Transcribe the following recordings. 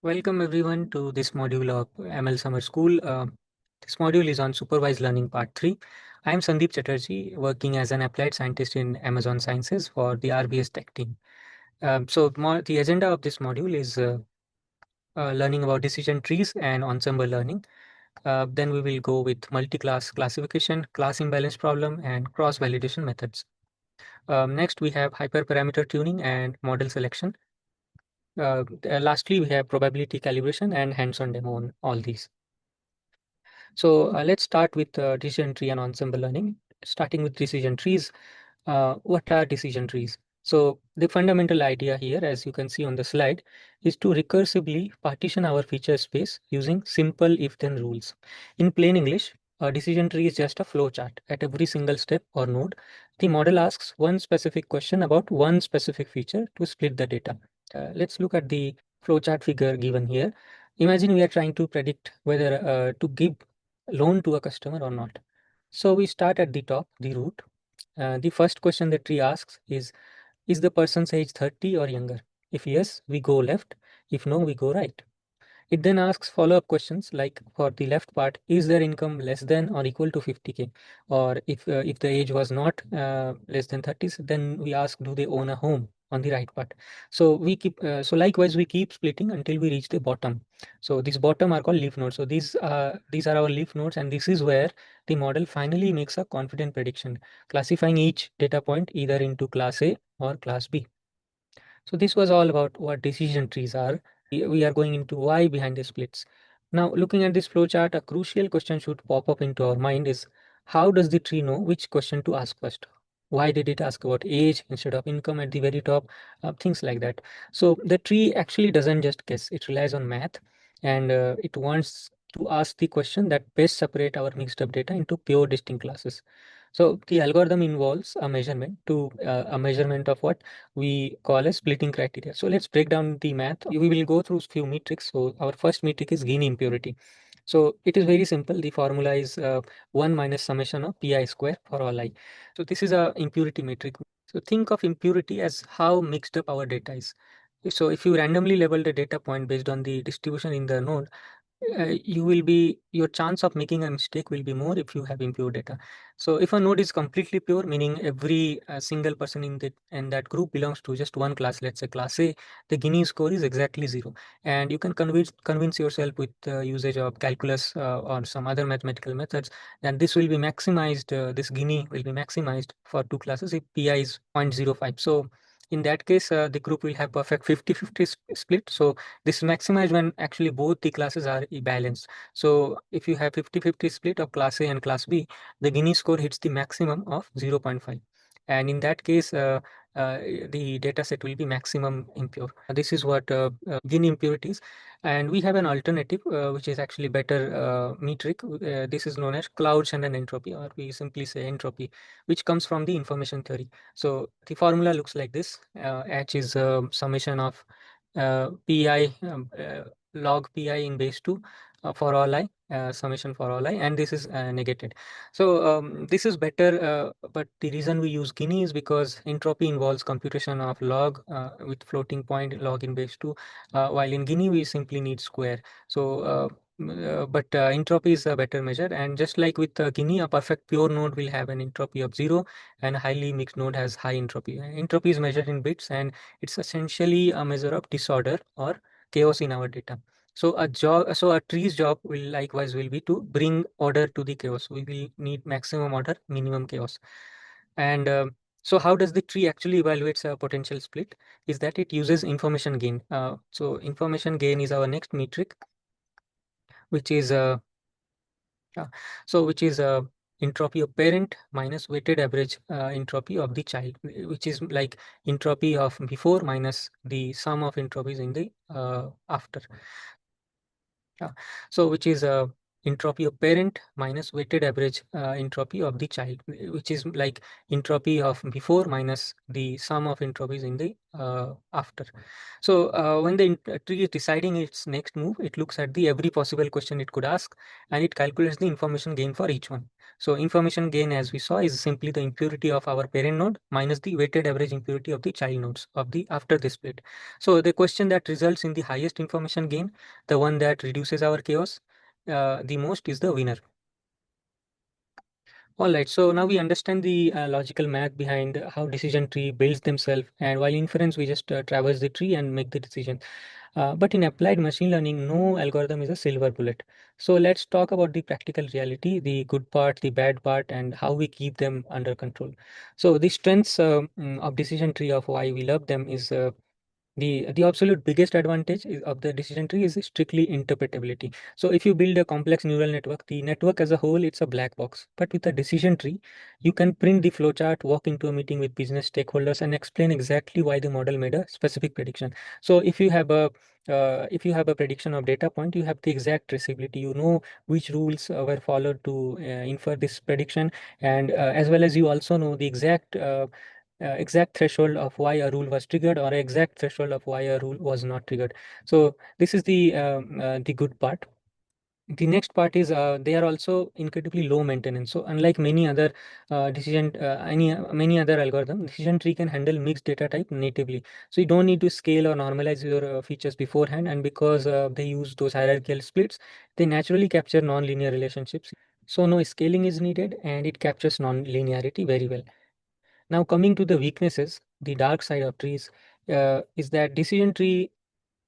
Welcome everyone to this module of ML Summer School. This module is on supervised learning part 3. I am Sandeep Chatterjee, working as an applied scientist in Amazon Sciences for the RBS Tech team. The agenda of this module is learning about decision trees and ensemble learning. Then we will go with multi-class classification, class imbalance problem, and cross-validation methods. Next, we have hyperparameter tuning and model selection. Lastly, we have probability calibration and hands-on demo on all these. So let's start with decision tree and ensemble learning. Starting with decision trees, what are decision trees? So the fundamental idea here, as you can see on the slide, is to recursively partition our feature space using simple if-then rules. In plain English, a decision tree is just a flow chart. At every single step or node, the model asks one specific question about one specific feature to split the data. Let's look at the flowchart figure given here. Imagine we are trying to predict whether to give loan to a customer or not. So we start at the top, the root. The first question the tree asks is the person's age 30 or younger? If yes, we go left. If no, we go right. It then asks follow-up questions like for the left part, is their income less than or equal to 50K? Or if the age was not less than 30, then we ask, do they own a home on the right part? So so likewise, we keep splitting until we reach the bottom. So these bottom are called leaf nodes. So these are our leaf nodes, and this is where the model finally makes a confident prediction, classifying each data point either into class A or class B. So this was all about what decision trees are. We are going into why behind the splits. Now, looking at this flowchart, a crucial question should pop up into our mind is how does the tree know which question to ask first? Why did it ask about age instead of income at the very top? Things like that. So the tree actually doesn't just guess, it relies on math, and it wants to ask the question that best separate our mixed up data into pure distinct classes. So the algorithm involves a measurement of what we call as splitting criteria. So let's break down the math. We will go through few metrics. So our first metric is Gini impurity. So it is very simple. The formula is 1 minus summation of pi square for all I. So this is a impurity metric. So think of impurity as how mixed up our data is. So if you randomly label the data point based on the distribution in the node, your chance of making a mistake will be more if you have impure data. So if a node is completely pure, meaning every single person in that group belongs to just one class, let's say class A, the Gini score is exactly 0, and you can convince yourself with usage of calculus or some other mathematical methods, and this will be maximized. This Gini will be maximized for two classes if pi is 0.05. So in that case, the group will have perfect 50-50 split. So this is maximized when actually both the classes are balanced. So if you have 50-50 split of class A and class B, the Gini score hits the maximum of 0.5. And in that case, the data set will be maximum impure. This is what Gini impurities. And we have an alternative, which is actually better metric. This is known as cloud Shannon entropy, or we simply say entropy, which comes from the information theory. So the formula looks like this. H is summation of pi log pi in base 2 for all I, summation for all I, and this is negated. So this is better, but the reason we use Gini is because entropy involves computation of log with floating point log in base 2, while in Gini we simply need square. So but entropy is a better measure, and just like with Gini, a perfect pure node will have an entropy of 0, and a highly mixed node has high entropy. Entropy is measured in bits, and it's essentially a measure of disorder or chaos in our data. So a tree's job will be to bring order to the chaos. We will need maximum order, minimum chaos. And so how does the tree actually evaluates a potential split? Is that it uses information gain. So information gain is our next metric, which is uh, which is entropy of parent minus weighted average entropy of the child, which is like entropy of before minus the sum of entropies in the after. Yeah. So which is entropy of parent minus weighted average entropy of the child, which is like entropy of before minus the sum of entropies in the after. So when the tree is deciding its next move, it looks at the every possible question it could ask, and it calculates the information gain for each one. So information gain, as we saw, is simply the impurity of our parent node minus the weighted average impurity of the child nodes of the after the split. So the question that results in the highest information gain, the one that reduces our chaos the most, is the winner. All right, so now we understand the logical math behind how decision tree builds themselves, and while inference, we just traverse the tree and make the decision. But in applied machine learning, no algorithm is a silver bullet. So let's talk about the practical reality, the good part, the bad part, and how we keep them under control. So the strengths of decision tree, of why we love them, is the absolute biggest advantage of the decision tree is strictly interpretability. So if you build a complex neural network, the network as a whole, it's a black box. But with a decision tree, you can print the flowchart, walk into a meeting with business stakeholders, and explain exactly why the model made a specific prediction. So if you have a prediction of data point, you have the exact traceability. You know which rules were followed to infer this prediction, and as well as you also know the exact threshold of why a rule was triggered, or exact threshold of why a rule was not triggered. So this is the good part. The next part is they are also incredibly low maintenance. So unlike many other many other algorithm, decision tree can handle mixed data type natively. So you don't need to scale or normalize your features beforehand. And because they use those hierarchical splits, they naturally capture non-linear relationships. So no scaling is needed, and it captures non-linearity very well. Now, coming to the weaknesses, the dark side of trees is that decision tree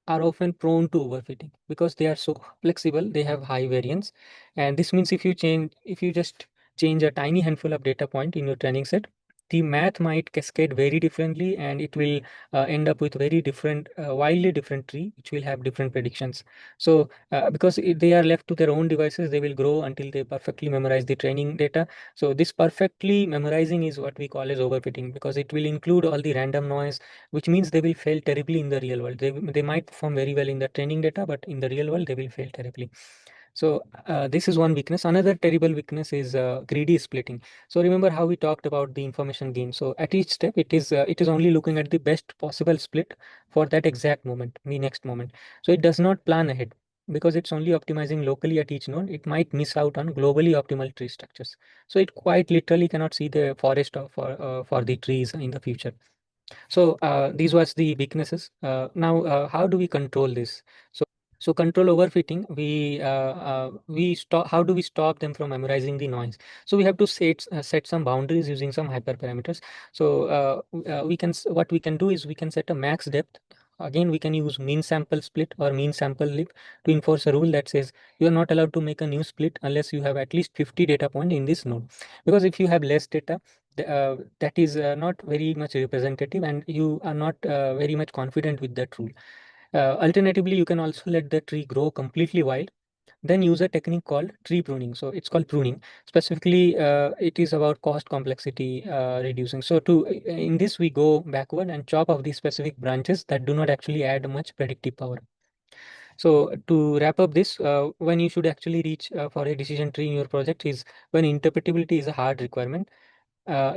are often prone to overfitting because they are so flexible, they have high variance. And this means if you just change a tiny handful of data point in your training set, the math might cascade very differently, and it will end up with very different, wildly different tree, which will have different predictions. So because if they are left to their own devices, they will grow until they perfectly memorize the training data. So this perfectly memorizing is what we call as overfitting, because it will include all the random noise, which means they will fail terribly in the real world. They might perform very well in the training data, but in the real world, they will fail terribly. So this is one weakness. Another terrible weakness is greedy splitting. So remember how we talked about the information gain. So at each step, it is only looking at the best possible split for that exact moment, the next moment. So it does not plan ahead. Because it's only optimizing locally at each node, it might miss out on globally optimal tree structures. So it quite literally cannot see the forest for the trees in the future. So these was the weaknesses. Now, how do we control this? So control overfitting, we stop. How do we stop them from memorizing the noise? So we have to set some boundaries using some hyperparameters. So what we can do is we can set a max depth. Again, we can use mean sample split or mean sample leap to enforce a rule that says you are not allowed to make a new split unless you have at least 50 data point in this node. Because if you have less data, that is not very much representative, and you are not very much confident with that rule. Alternatively, you can also let the tree grow completely wild, then use a technique called tree pruning. So it's called pruning. Specifically, it is about cost complexity reducing. So in this, we go backward and chop off these specific branches that do not actually add much predictive power. So to wrap up this, when you should actually reach for a decision tree in your project is when interpretability is a hard requirement.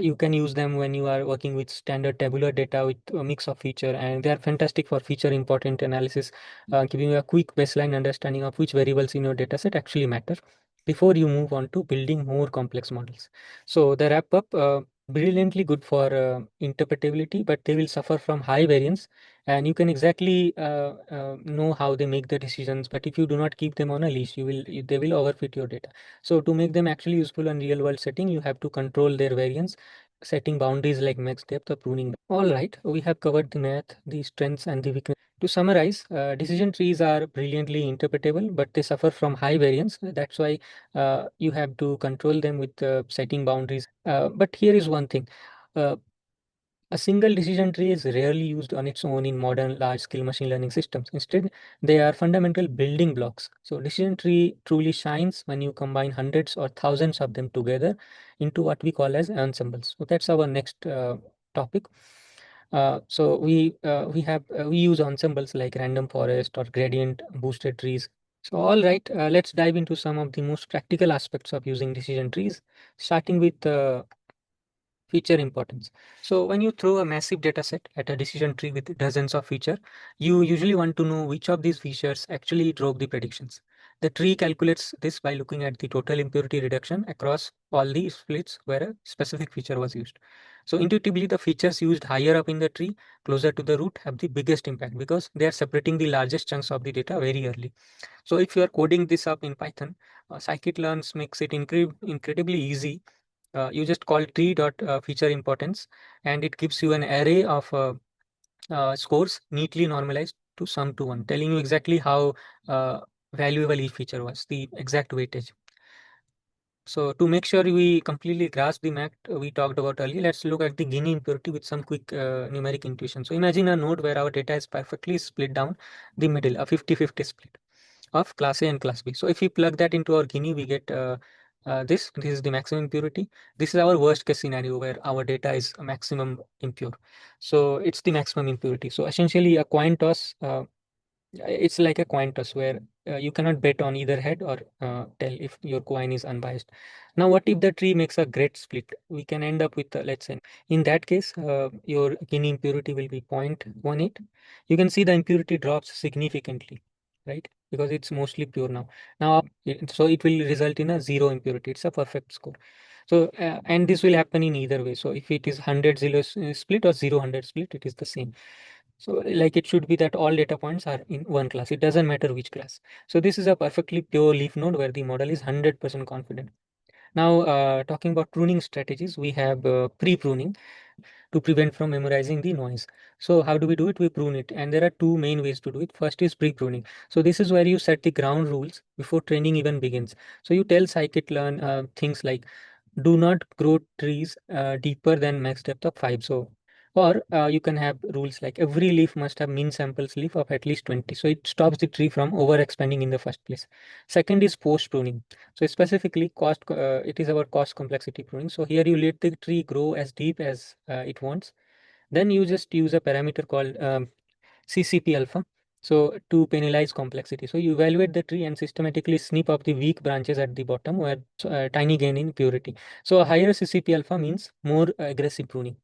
You can use them when you are working with standard tabular data with a mix of feature, and they are fantastic for feature important analysis, giving you a quick baseline understanding of which variables in your dataset actually matter before you move on to building more complex models. So the wrap up, brilliantly good for interpretability, but they will suffer from high variance, and you can exactly know how they make the decisions. But if you do not keep them on a leash, they will overfit your data. So to make them actually useful in real world setting, you have to control their variance, setting boundaries like max depth or pruning. All right, we have covered the math, the strengths, and the weakness. To summarize, decision trees are brilliantly interpretable, but they suffer from high variance. That's why you have to control them with setting boundaries. But here is one thing. Uh, a single decision tree is rarely used on its own in modern large-scale machine learning systems. Instead, they are fundamental building blocks. So decision tree truly shines when you combine hundreds or thousands of them together into what we call as ensembles. So that's our next topic. We use ensembles like random forest or gradient boosted trees. So, all right, let's dive into some of the most practical aspects of using decision trees, starting with feature importance. So when you throw a massive data set at a decision tree with dozens of features, you usually want to know which of these features actually drove the predictions. The tree calculates this by looking at the total impurity reduction across all the splits where a specific feature was used. So intuitively, the features used higher up in the tree, closer to the root, have the biggest impact because they are separating the largest chunks of the data very early. So if you are coding this up in Python, scikit-learns makes it incredibly easy. You just call tree dot feature importance, and it gives you an array of scores neatly normalized to sum to one, telling you exactly how uh, valuable each feature was, the exact weightage. So to make sure we completely grasp the math we talked about earlier, let's look at the Gini impurity with some quick numeric intuition. So imagine a node where our data is perfectly split down the middle, a 50-50 split of class A and class B. So if we plug that into our Guinea, we get this is the maximum impurity. This is our worst case scenario where our data is maximum impure. So it's the maximum impurity. So essentially a coin toss, it's like a coin toss where you cannot bet on either head or tell if your coin is unbiased. Now, what if the tree makes a great split? We can end up with, let's say, in that case, your Guinea impurity will be 0.18. You can see the impurity drops significantly, right? Because it's mostly pure now. So it will result in a zero impurity. It's a perfect score. So, and this will happen in either way. So if it is 100 zero split or 0 100 split, it is the same. So like it should be that all data points are in one class. It doesn't matter which class. So this is a perfectly pure leaf node where the model is 100% confident. Now, talking about pruning strategies, we have pre-pruning to prevent from memorizing the noise. So how do we do it? We prune it. And there are two main ways to do it. First is pre-pruning. So this is where you set the ground rules before training even begins. So you tell scikit-learn things like do not grow trees deeper than max depth of 5. So, or you can have rules like every leaf must have mean samples leaf of at least 20. So it stops the tree from over expanding in the first place. Second is post pruning. So specifically it is about cost complexity pruning. So here you let the tree grow as deep as it wants. Then you just use a parameter called CCP alpha. So to penalize complexity. So you evaluate the tree and systematically snip off the weak branches at the bottom where tiny gain in purity. So a higher CCP alpha means more aggressive pruning.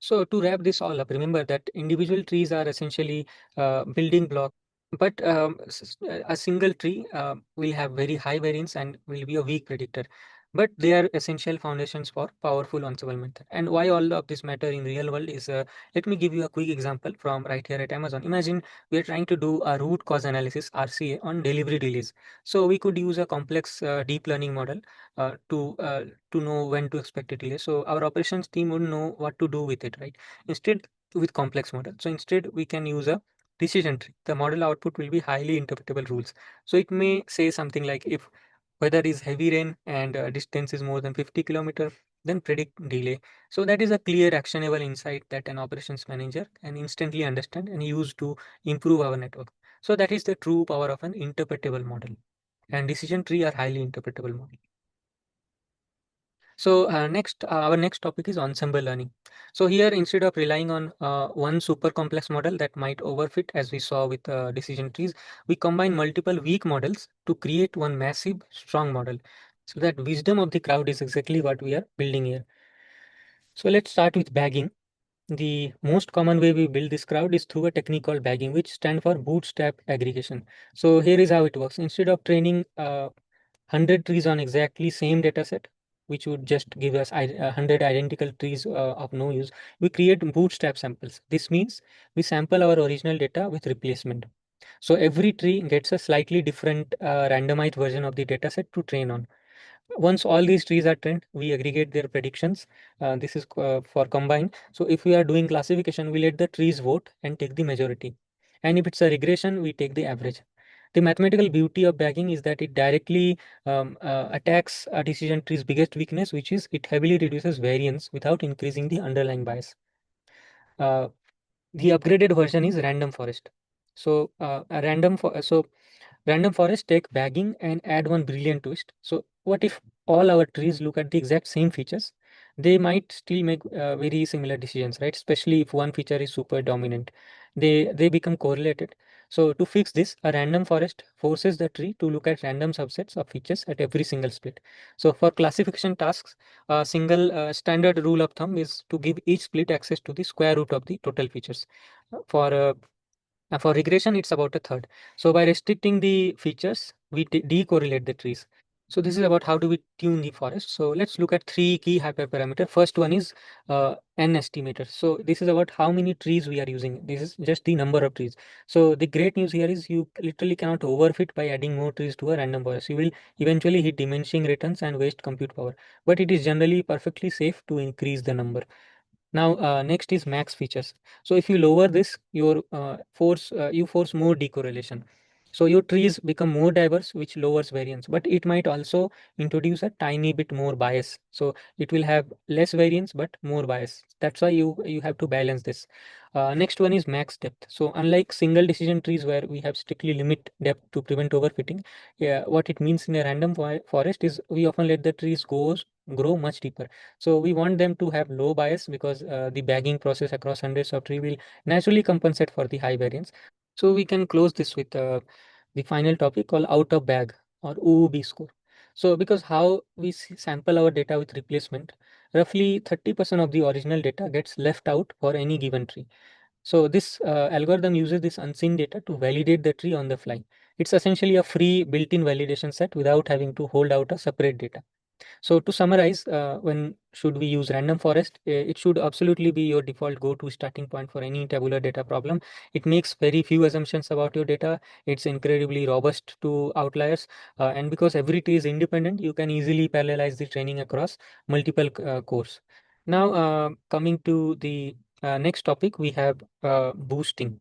So to wrap this all up, remember that individual trees are essentially building blocks. But a single tree will have very high variance and will be a weak predictor. But they are essential foundations for powerful ensemble method. And why all of this matter in real world is, let me give you a quick example from right here at Amazon. Imagine we are trying to do a root cause analysis (RCA) on delivery delays. So we could use a complex deep learning model uh, to uh, to know when to expect a delay. So our operations team would know what to do with it, right? Instead, with complex model. So instead, we can use a decision tree. The model output will be highly interpretable rules. So it may say something like if weather is heavy rain and distance is more than 50 kilometer, then predict delay. So that is a clear actionable insight that an operations manager can instantly understand and use to improve our network. So that is the true power of an interpretable model. And decision tree are highly interpretable model. So our next topic is ensemble learning. So here, instead of relying on one super complex model that might overfit, as we saw with decision trees, we combine multiple weak models to create one massive, strong model. So that wisdom of the crowd is exactly what we are building here. So let's start with bagging. The most common way we build this crowd is through a technique called bagging, which stands for bootstrap aggregation. So here is how it works. Instead of training 100 trees on exactly same data set, which would just give us 100 identical trees of no use, we create bootstrap samples. This means we sample our original data with replacement. So every tree gets a slightly different randomized version of the data set to train on. Once all these trees are trained, we aggregate their predictions. This is for combine. So if we are doing classification, we let the trees vote and take the majority. And if it's a regression, we take the average. The mathematical beauty of bagging is that it directly attacks a decision tree's biggest weakness, which is it heavily reduces variance without increasing the underlying bias. Uh, the upgraded version is random forest. So random forest take bagging and add one brilliant twist. So what if all our trees look at the exact same features? They might still make very similar decisions, right? Especially if one feature is super dominant. They become correlated. So to fix this, a random forest forces the tree to look at random subsets of features at every single split. So for classification tasks, a single standard rule of thumb is to give each split access to the square root of the total features. For regression, it's about a third. So by restricting the features, we decorrelate the trees. So this is about how do we tune the forest. So let's look at three key hyperparameter. First one is n estimator. So this is about how many trees we are using. This is just the number of trees. So the great news here is you literally cannot overfit by adding more trees to a random forest. You will eventually hit diminishing returns and waste compute power. But it is generally perfectly safe to increase the number. Now, next is max features. So if you lower this, you force more decorrelation. So your trees become more diverse, which lowers variance, but it might also introduce a tiny bit more bias. So it will have less variance but more bias. That's why you have to balance this. Next one is max depth. So unlike single decision trees where we have strictly limit depth to prevent overfitting, yeah, what it means in a random forest is we often let the trees grow much deeper. So we want them to have low bias because the bagging process across hundreds of tree will naturally compensate for the high variance. So we can close this with the final topic called out of bag or OOB score. So because how we sample our data with replacement, roughly 30% of the original data gets left out for any given tree. So this algorithm uses this unseen data to validate the tree on the fly. It's essentially a free built-in validation set without having to hold out a separate data. So to summarize, when should we use random forest? It should absolutely be your default go-to starting point for any tabular data problem. It makes very few assumptions about your data. It's incredibly robust to outliers. And because every tree is independent, you can easily parallelize the training across multiple cores. Now, coming to the next topic, we have boosting.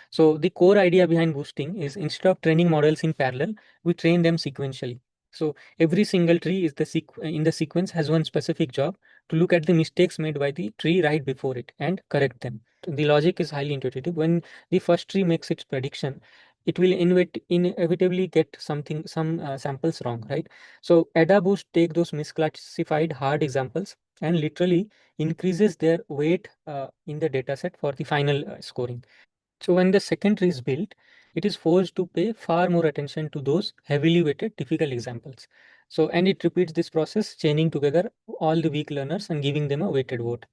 So the core idea behind boosting is instead of training models in parallel, we train them sequentially. So every single tree is in the sequence has one specific job to look at the mistakes made by the tree right before it and correct them. The logic is highly intuitive. When the first tree makes its prediction, it will inevitably get some samples wrong, right? So ADA boost take those misclassified hard examples and literally increases their weight in the dataset for the final scoring. So when the second tree is built, it is forced to pay far more attention to those heavily weighted difficult examples. So, and it repeats this process, chaining together all the weak learners and giving them a weighted vote.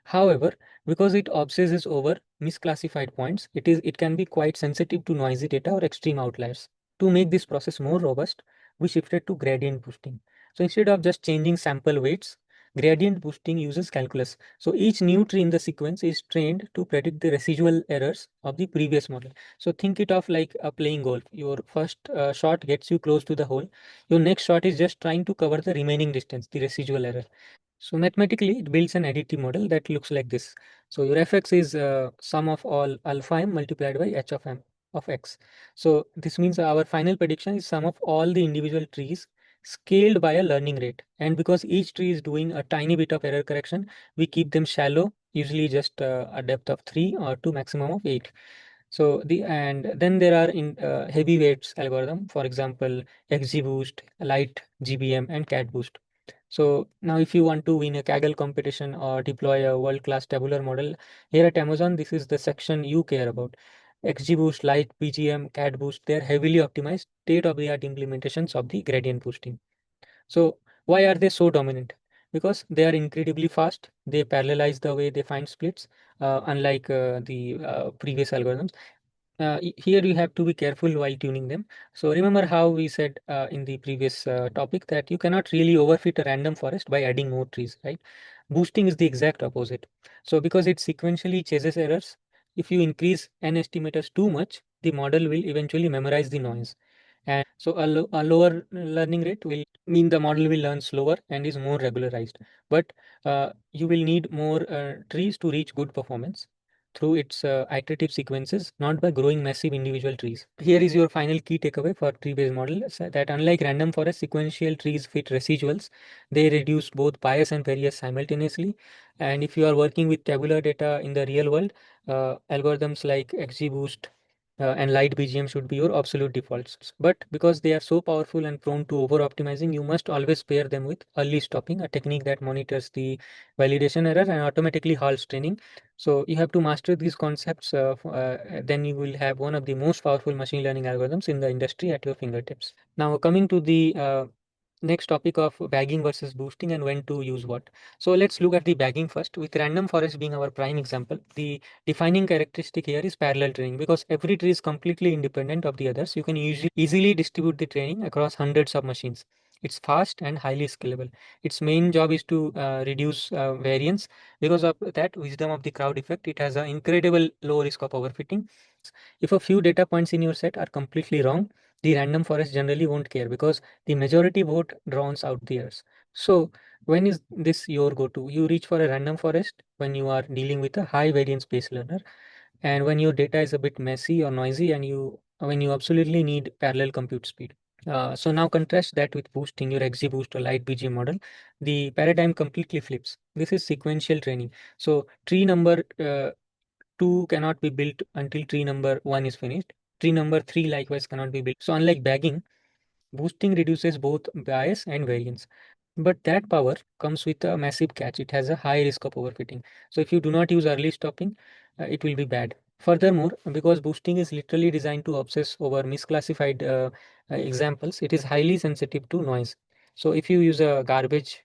However, because it obsesses over misclassified points, it can be quite sensitive to noisy data or extreme outliers. To make this process more robust, we shifted to gradient boosting. So instead of just changing sample weights, gradient boosting uses calculus. So each new tree in the sequence is trained to predict the residual errors of the previous model. So think it of like playing golf. Your first shot gets you close to the hole. Your next shot is just trying to cover the remaining distance, the residual error. So mathematically, it builds an additive model that looks like this. So your fx is sum of all alpha m multiplied by h of m of x. So this means our final prediction is sum of all the individual trees scaled by a learning rate. And because each tree is doing a tiny bit of error correction, we keep them shallow, usually just a depth of 3 or to maximum of 8. So and then there are in heavyweights algorithm, for example, XGBoost, Light GBM, and CatBoost. So now if you want to win a Kaggle competition or deploy a world-class tabular model, here at Amazon, this is the section you care about. XGBoost, Light, BGM, CatBoost, they're heavily optimized state-of-the-art implementations of the gradient boosting. So why are they so dominant? Because they are incredibly fast. They parallelize the way they find splits, unlike the previous algorithms. Here you have to be careful while tuning them. So remember how we said in the previous topic that you cannot really overfit a random forest by adding more trees, right? Boosting is the exact opposite. So because it sequentially chases errors, if you increase n estimators too much, the model will eventually memorize the noise. So a lower learning rate will mean the model will learn slower and is more regularized. But you will need more trees to reach good performance through its iterative sequences, not by growing massive individual trees. Here is your final key takeaway for tree-based model that unlike random forest, sequential trees fit residuals. They reduce both bias and variance simultaneously. And if you are working with tabular data in the real world, algorithms like XGBoost and light BGM should be your absolute defaults. But because they are so powerful and prone to over optimizing, you must always pair them with early stopping, a technique that monitors the validation error and automatically halts training. So you have to master these concepts, then you will have one of the most powerful machine learning algorithms in the industry at your fingertips. Now coming to the next topic of bagging versus boosting and when to use what. So let's look at the bagging first, with random forest being our prime example. The defining characteristic here is parallel training because every tree is completely independent of the others. You can easily distribute the training across hundreds of machines. It's fast and highly scalable. Its main job is to reduce variance. Because of that wisdom of the crowd effect, it has an incredible low risk of overfitting. If a few data points in your set are completely wrong, the random forest generally won't care because the majority vote drowns out the errors. So when is this your go-to? You reach for a random forest when you are dealing with a high variance based learner, and when your data is a bit messy or noisy, and when you absolutely need parallel compute speed. So now contrast that with boosting your XGBoost or light BG model. The paradigm completely flips. This is sequential training. So tree number 2 cannot be built until tree number 1 is finished. Tree number 3 likewise cannot be built. So unlike bagging, boosting reduces both bias and variance. But that power comes with a massive catch. It has a high risk of overfitting. So if you do not use early stopping, it will be bad. Furthermore, because boosting is literally designed to obsess over misclassified examples, it is highly sensitive to noise. So if you use a garbage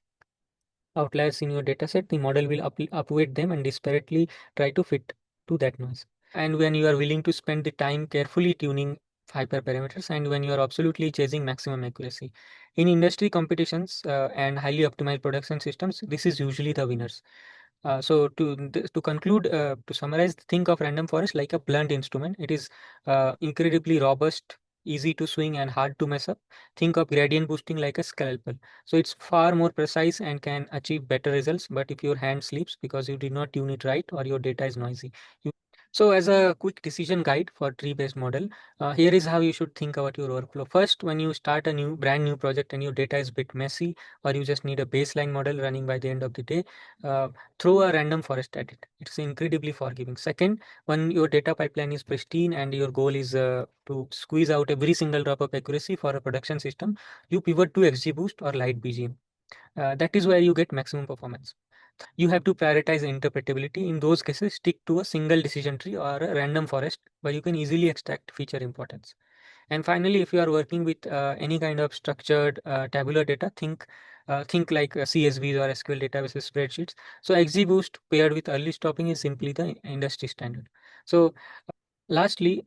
outliers in your dataset, the model will upweight them and disparately try to fit to that noise. And when you are willing to spend the time carefully tuning hyperparameters, and when you are absolutely chasing maximum accuracy. In industry competitions and highly optimized production systems, this is usually the winners. To conclude, to summarize, think of random forest like a blunt instrument. It is incredibly robust, easy to swing, and hard to mess up. Think of gradient boosting like a scalpel. So it's far more precise and can achieve better results. But if your hand slips because you did not tune it right or your data is noisy, so as a quick decision guide for tree-based model, here is how you should think about your workflow. First, when you start a brand new project and your data is a bit messy, or you just need a baseline model running by the end of the day, uh, throw a random forest at it. It's incredibly forgiving. Second, when your data pipeline is pristine and your goal is to squeeze out every single drop of accuracy for a production system, you pivot to XGBoost or Light BGM. That is where you get maximum performance. You have to prioritize interpretability. In those cases, stick to a single decision tree or a random forest where you can easily extract feature importance. And finally, if you are working with any kind of structured tabular data, think like CSVs or SQL databases, spreadsheets. So XGBoost paired with early stopping is simply the industry standard. So lastly,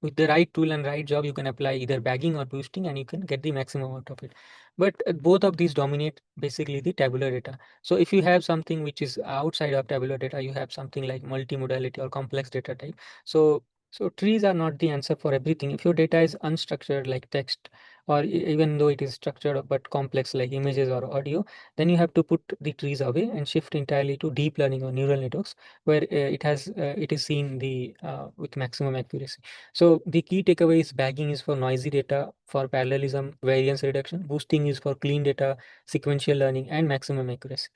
with the right tool and right job, you can apply either bagging or boosting and you can get the maximum out of it. But both of these dominate basically the tabular data. So if you have something which is outside of tabular data, you have something like multimodality or complex data type. So trees are not the answer for everything. If your data is unstructured like text, or even though it is structured but complex like images or audio, then you have to put the trees away and shift entirely to deep learning or neural networks where it is seen the with maximum accuracy. So the key takeaway is bagging is for noisy data, for parallelism, variance reduction. Boosting is for clean data, sequential learning, and maximum accuracy.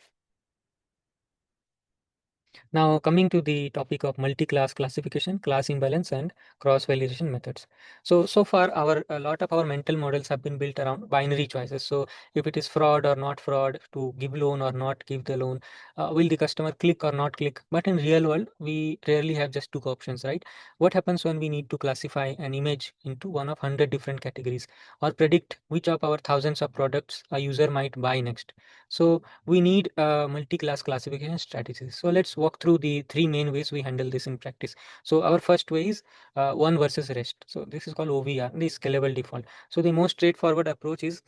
Now, coming to the topic of multi-class classification, class imbalance, and cross-validation methods. So far, a lot of our mental models have been built around binary choices. So, if it is fraud or not fraud, to give loan or not give the loan, will the customer click or not click? But in real world, we rarely have just two options, right? What happens when we need to classify an image into one of 100 different categories, or predict which of our thousands of products a user might buy next? So we need multi-class classification strategies. So let's walk through the three main ways we handle this in practice. So our first way is one versus rest. So this is called OVR, the scalable default. So the most straightforward approach is,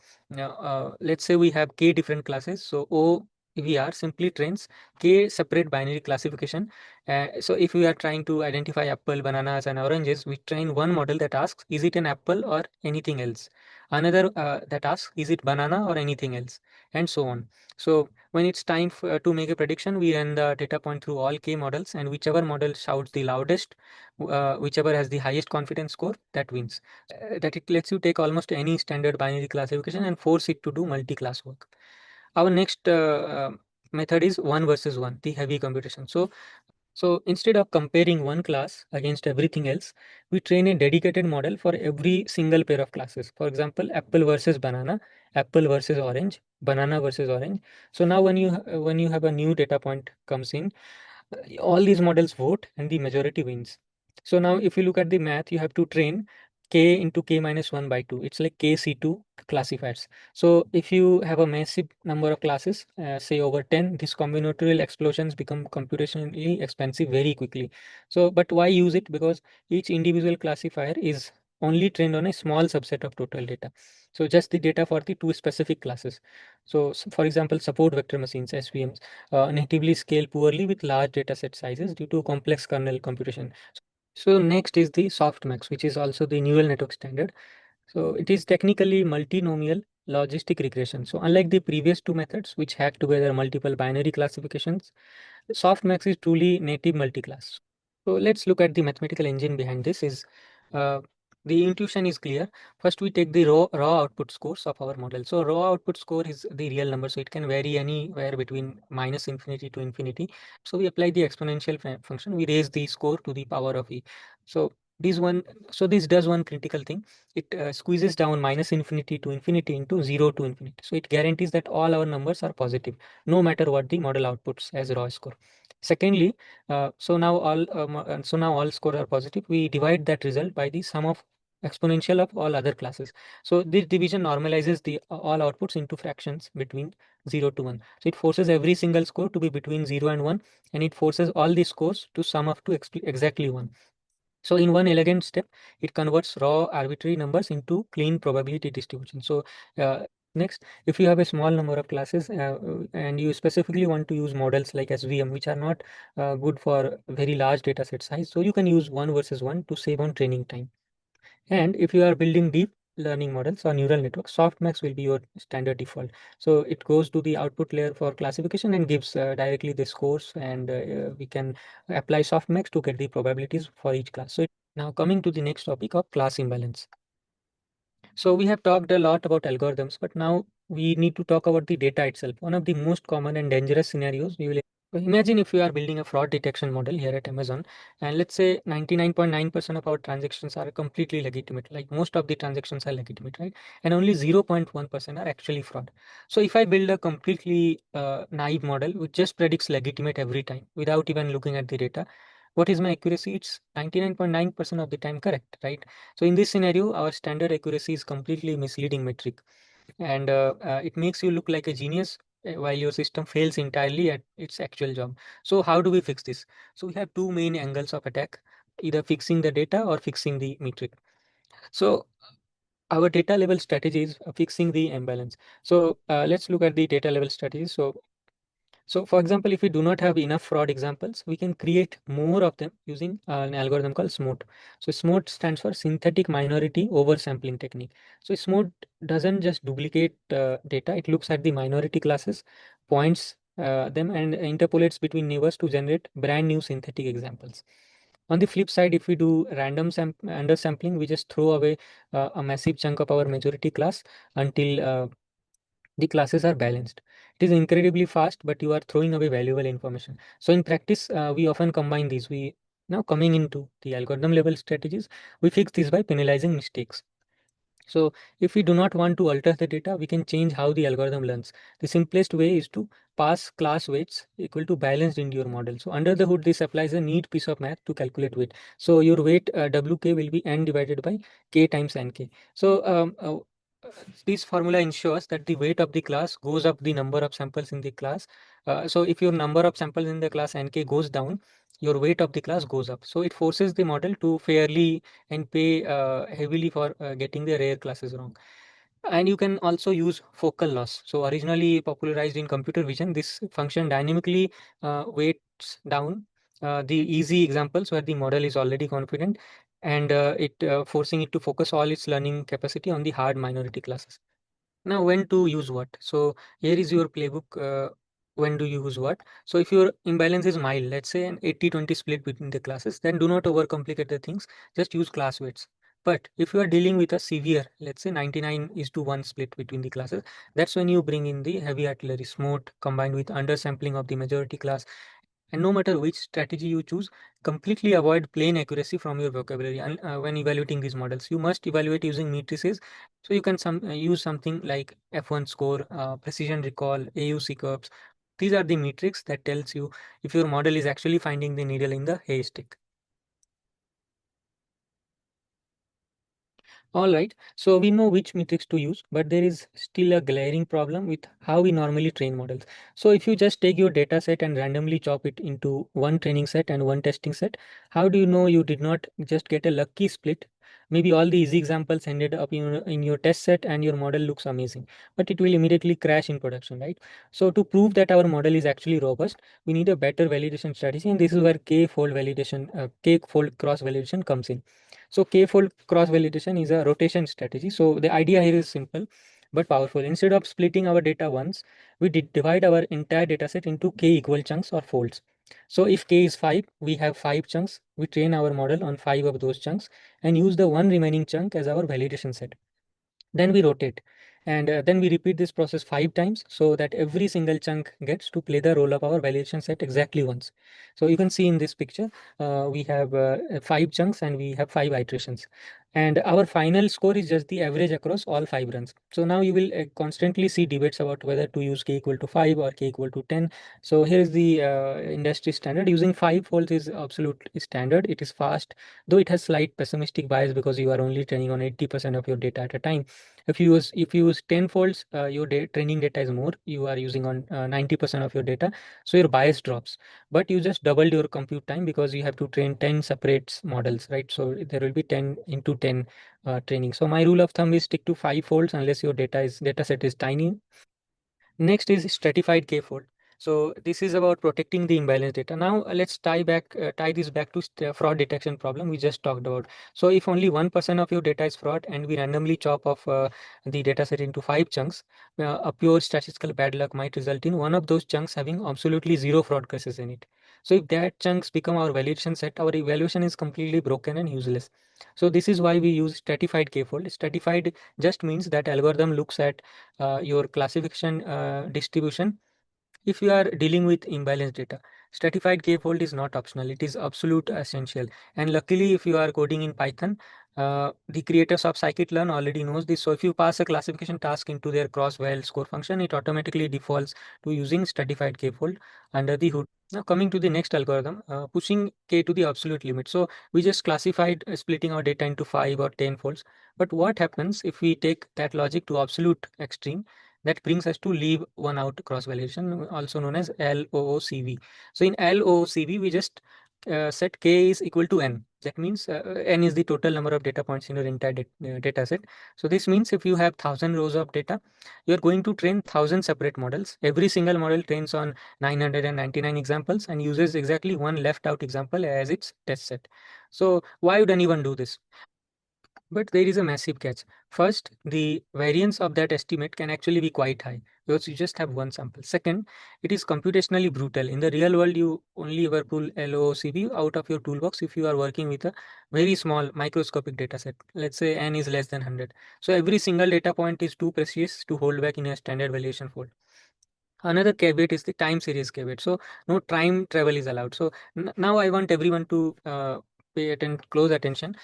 let's say we have k different classes. So OVR simply trains k separate binary classification. So if we are trying to identify apple, bananas, and oranges, we train one model that asks, is it an apple or anything else? Another that asks, is it banana or anything else? And so on. So when it's time to make a prediction, we run the data point through all k models, and whichever model shouts the loudest, whichever has the highest confidence score, that wins. That it lets you take almost any standard binary classification and force it to do multi-class work. Our next method is one versus one, the heavy computation. So So instead of comparing one class against everything else, we train a dedicated model for every single pair of classes. For example, apple versus banana, apple versus orange, banana versus orange. So now when you have a new data point comes in, all these models vote and the majority wins. So now if you look at the math, you have to train k into k minus 1 by 2. It's like kc2 classifiers. So if you have a massive number of classes, say over 10, these combinatorial explosions become computationally expensive very quickly. So but why use it? Because each individual classifier is only trained on a small subset of total data. So just the data for the two specific classes. So for example, support vector machines, SVMs, natively scale poorly with large data set sizes due to complex kernel computation. So next is the softmax, which is also the neural network standard. So it is technically multinomial logistic regression. So unlike the previous two methods, which hack together multiple binary classifications, softmax is truly native multiclass. So let's look at the mathematical engine behind this. Uh, the intuition is clear. First, we take the raw output scores of our model. So raw output score is the real number, so it can vary anywhere between minus infinity to infinity. So we apply the exponential function. We raise the score to the power of e. So this one, so this does one critical thing. It squeezes down minus infinity to infinity into 0 to infinity. So it guarantees that all our numbers are positive, no matter what the model outputs as raw score. Secondly, so now all scores are positive. We divide that result by the sum of exponential of all other classes. So this division normalizes the all outputs into fractions between 0 to 1. So it forces every single score to be between 0 and 1, and it forces all the scores to sum up to exactly 1. So in one elegant step, it converts raw arbitrary numbers into clean probability distribution. So uh, next, if you have a small number of classes and you specifically want to use models like SVM, which are not good for very large data set size, so you can use one versus one to save on training time. And if you are building deep learning models or neural networks, softmax will be your standard default. So it goes to the output layer for classification and gives directly the scores, and we can apply softmax to get the probabilities for each class. So now coming to the next topic of class imbalance. So we have talked a lot about algorithms, but now we need to talk about the data itself. One of the most common and dangerous scenarios we will imagine if we are building a fraud detection model here at Amazon, and let's say 99.9% of our transactions are completely legitimate, like most of the transactions are legitimate, right? And only 0.1% are actually fraud. So if I build a completely naive model which just predicts legitimate every time without even looking at the data, what is my accuracy? It's 99.9% of the time correct, right? So in this scenario, our standard accuracy is completely misleading metric, and it makes you look like a genius while your system fails entirely at its actual job. So how do we fix this? So we have two main angles of attack, either fixing the data or fixing the metric. So our data level strategy is fixing the imbalance. So let's look at the data level strategy. So for example, if we do not have enough fraud examples, we can create more of them using an algorithm called SMOT. So SMOT stands for synthetic minority oversampling technique. So SMOT doesn't just duplicate data, it looks at the minority classes, points them, and interpolates between neighbors to generate brand new synthetic examples. On the flip side, if we do random undersampling, we just throw away a massive chunk of our majority class until the classes are balanced. It is incredibly fast, but you are throwing away valuable information. So in practice, we often combine these. We now coming into the algorithm level strategies, we fix this by penalizing mistakes. So if we do not want to alter the data, we can change how the algorithm learns. The simplest way is to pass class weights equal to balanced into your model. So under the hood, this applies a neat piece of math to calculate weight. So your weight WK will be n divided by k times nk. So this formula ensures that the weight of the class goes up the number of samples in the class. So if your number of samples in the class nk goes down, your weight of the class goes up. So it forces the model to fairly and pay heavily for getting the rare classes wrong. And you can also use focal loss. So originally popularized in computer vision, this function dynamically weights down the easy examples where the model is already confident, and it forcing it to focus all its learning capacity on the hard minority classes. Now, when to use what? So here is your playbook. When do you use what? So if your imbalance is mild, let's say an 80-20 split between the classes, then do not overcomplicate the things. Just use class weights. But if you are dealing with a severe, let's say 99 is to 1 split between the classes, that's when you bring in the heavy artillery, SMOT combined with undersampling of the majority class, And no matter which strategy you choose, completely avoid plain accuracy from your vocabulary. And when evaluating these models, you must evaluate using matrices. So you can use something like F1 score, precision recall, AUC curves. These are the metrics that tells you if your model is actually finding the needle in the haystack. All right, so we know which metrics to use, but there is still a glaring problem with how we normally train models. So if you just take your data set and randomly chop it into one training set and one testing set, how do you know you did not just get a lucky split? Maybe all the easy examples ended up in your test set and your model looks amazing, but it will immediately crash in production, right? So to prove that our model is actually robust, we need a better validation strategy, and this is where k-fold cross validation comes in. So k-fold cross validation is a rotation strategy. So the idea here is simple but powerful. Instead of splitting our data once, we divide our entire data set into k equal chunks or folds. So if k is 5, we have 5 chunks. We train our model on 5 of those chunks and use the one remaining chunk as our validation set. Then we rotate, and then we repeat this process 5 times so that every single chunk gets to play the role of our validation set exactly once. So you can see in this picture, we have 5 chunks and we have 5 iterations, and our final score is just the average across all 5 runs. So now you will constantly see debates about whether to use k equal to 5 or k equal to 10. So here is the industry standard. Using 5 folds is absolute standard. It is fast, though it has slight pessimistic bias because you are only training on 80% of your data at a time. If you use 10 folds, your training data is more. You are using on 90% of your data, so your bias drops. But you just doubled your compute time because you have to train 10 separate models, right? So there will be 10 into 10 training. So my rule of thumb is stick to 5 folds unless your data set is tiny. Next is stratified k-fold. So this is about protecting the imbalanced data. Now let's tie this back to fraud detection problem we just talked about. So if only 1% of your data is fraud and we randomly chop off the data set into 5 chunks, a pure statistical bad luck might result in one of those chunks having absolutely zero fraud cases in it. So if that chunks become our validation set, our evaluation is completely broken and useless. So this is why we use stratified k-fold. Stratified just means that algorithm looks at your classification distribution if you are dealing with imbalanced data. Stratified k-fold is not optional, it is absolute essential. And luckily, if you are coding in Python, the creators of scikit-learn already knows this. So if you pass a classification task into their cross-val score function, it automatically defaults to using stratified k-fold under the hood. Now coming to the next algorithm, pushing k to the absolute limit. So we just classified splitting our data into 5 or 10 folds. But what happens if we take that logic to absolute extreme? That brings us to leave one out cross validation, also known as LOOCV. So in LOOCV, we just set k is equal to n. That means n is the total number of data points in your entire data set. So this means if you have 1,000 rows of data, you are going to train 1,000 separate models. Every single model trains on 999 examples and uses exactly one left out example as its test set. So why would anyone do this? But there is a massive catch. First, the variance of that estimate can actually be quite high because you just have one sample. Second, it is computationally brutal. In the real world, you only ever pull LOCV out of your toolbox if you are working with a very small microscopic data set. Let's say n is less than 100. So every single data point is too precious to hold back in a standard valuation fold. Another caveat is the time series caveat. So no time travel is allowed. So now I want everyone to close attention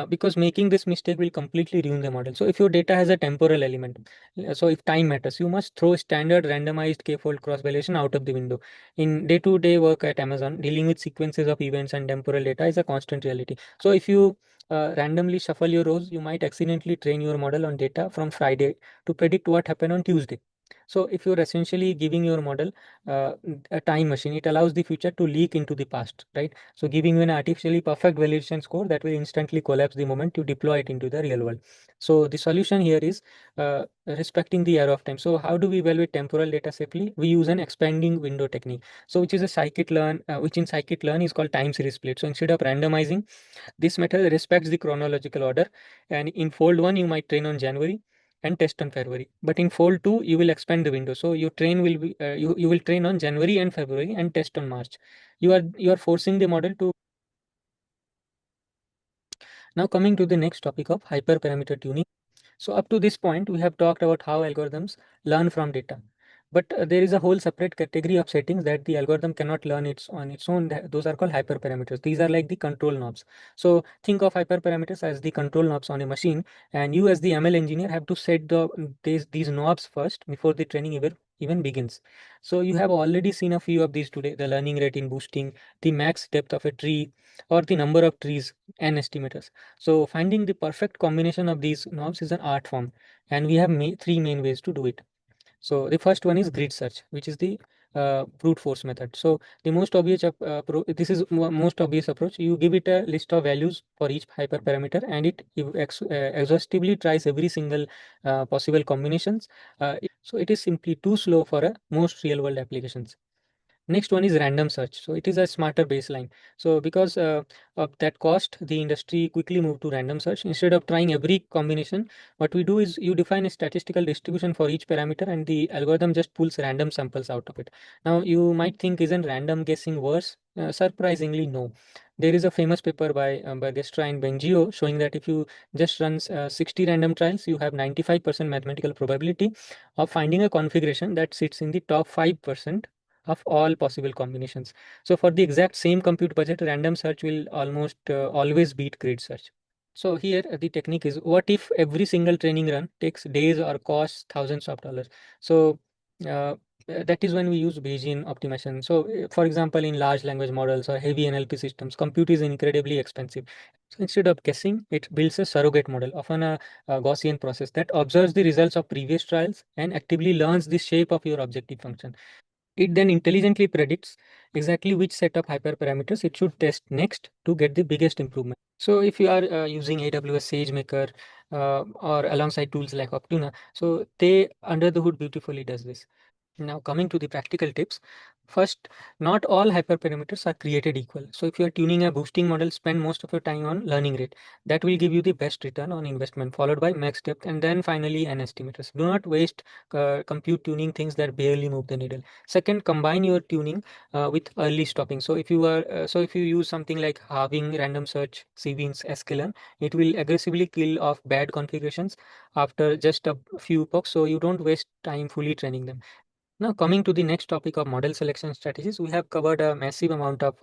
because making this mistake will completely ruin the model. So if your data has a temporal element, so if time matters, you must throw standard randomized k-fold cross validation out of the window. In day-to-day work at Amazon, dealing with sequences of events and temporal data is a constant reality. So if you randomly shuffle your rows, you might accidentally train your model on data from Friday to predict what happened on Tuesday. So if you're essentially giving your model a time machine, it allows the future to leak into the past, right? So giving you an artificially perfect validation score that will instantly collapse the moment you deploy it into the real world. So the solution here is respecting the error of time. So how do we evaluate temporal data safely? We use an expanding window technique. So which is a scikit-learn, which in scikit-learn is called time series split. So instead of randomizing, this method respects the chronological order. And in fold one, you might train on January and test on February. But in fold 2, you will expand the window. So your train will be you will train on January and February and test on March. You are forcing the model to. Now coming to the next topic of hyperparameter tuning. So up to this point, we have talked about how algorithms learn from data. But there is a whole separate category of settings that the algorithm cannot learn on its own. Those are called hyperparameters. These are like the control knobs. So think of hyperparameters as the control knobs on a machine, and you as the ML engineer have to set these knobs first before the training even begins. So you have already seen a few of these today: the learning rate in boosting, the max depth of a tree, or the number of trees and estimators. So finding the perfect combination of these knobs is an art form, and we have three main ways to do it. So the first one is grid search, which is the brute force method. So the most obvious this is most obvious approach. You give it a list of values for each hyperparameter, and it exhaustively tries every single possible combinations. So it is simply too slow for most real world applications. Next one is random search. So it is a smarter baseline. So because of that cost, the industry quickly moved to random search. Instead of trying every combination, what we do is you define a statistical distribution for each parameter and the algorithm just pulls random samples out of it. Now you might think, isn't random guessing worse? Surprisingly, no. There is a famous paper by Bergestra and Bengio showing that if you just run 60 random trials, you have 95% mathematical probability of finding a configuration that sits in the top 5% of all possible combinations. So for the exact same compute budget, random search will almost always beat grid search. So here the technique is, what if every single training run takes days or costs thousands of dollars? So that is when we use Bayesian optimization. So for example, in large language models or heavy NLP systems, compute is incredibly expensive. So instead of guessing, it builds a surrogate model, often a Gaussian process that observes the results of previous trials and actively learns the shape of your objective function. It then intelligently predicts exactly which set of hyperparameters it should test next to get the biggest improvement. So if you are using AWS SageMaker or alongside tools like Optuna, so they under the hood beautifully does this. Now, coming to the practical tips. First, not all hyperparameters are created equal. So, if you are tuning a boosting model, spend most of your time on learning rate. That will give you the best return on investment, followed by max depth, and then finally an estimators. Do not waste compute tuning things that barely move the needle. Second, combine your tuning with early stopping. So, if you use something like halving random search, CVINS, sklearn, it will aggressively kill off bad configurations after just a few pokes. So, you don't waste time fully training them. Now, coming to the next topic of model selection strategies, we have covered a massive amount of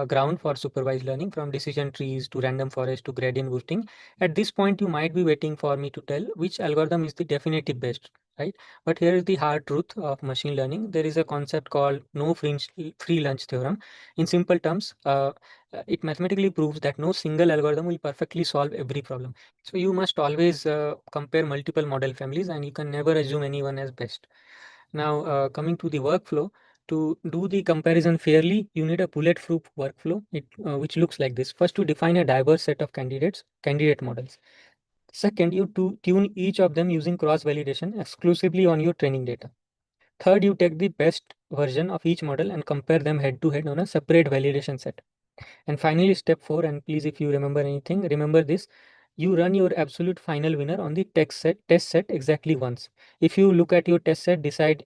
ground for supervised learning, from decision trees to random forest to gradient boosting. At this point, you might be waiting for me to tell which algorithm is the definitive best, right? But here is the hard truth of machine learning. There is a concept called no free lunch theorem. In simple terms, it mathematically proves that no single algorithm will perfectly solve every problem. So you must always compare multiple model families, and you can never assume anyone as best. Now, coming to the workflow, to do the comparison fairly, you need a bulletproof workflow, which looks like this. First, you define a diverse set of candidate models. Second, you tune each of them using cross-validation exclusively on your training data. Third, you take the best version of each model and compare them head to head on a separate validation set. And finally, step four, and please, if you remember anything, remember this: you run your absolute final winner on the test set exactly once. If you look at your test set, decide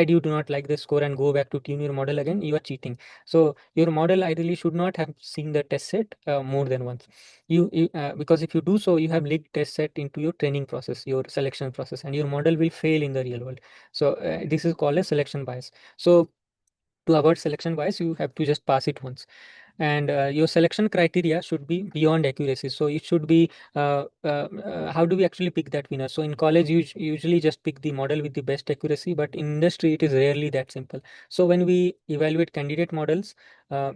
you do not like the score and go back to tune your model again, you are cheating. So your model ideally should not have seen the test set more than once. Because if you do so, you have leaked test set into your training process, your selection process, and your model will fail in the real world. So this is called a selection bias. So to avoid selection bias, you have to just pass it once. And your selection criteria should be beyond accuracy. So it should be how do we actually pick that winner? So in college, you usually just pick the model with the best accuracy, but in industry, it is rarely that simple. So when we evaluate candidate models,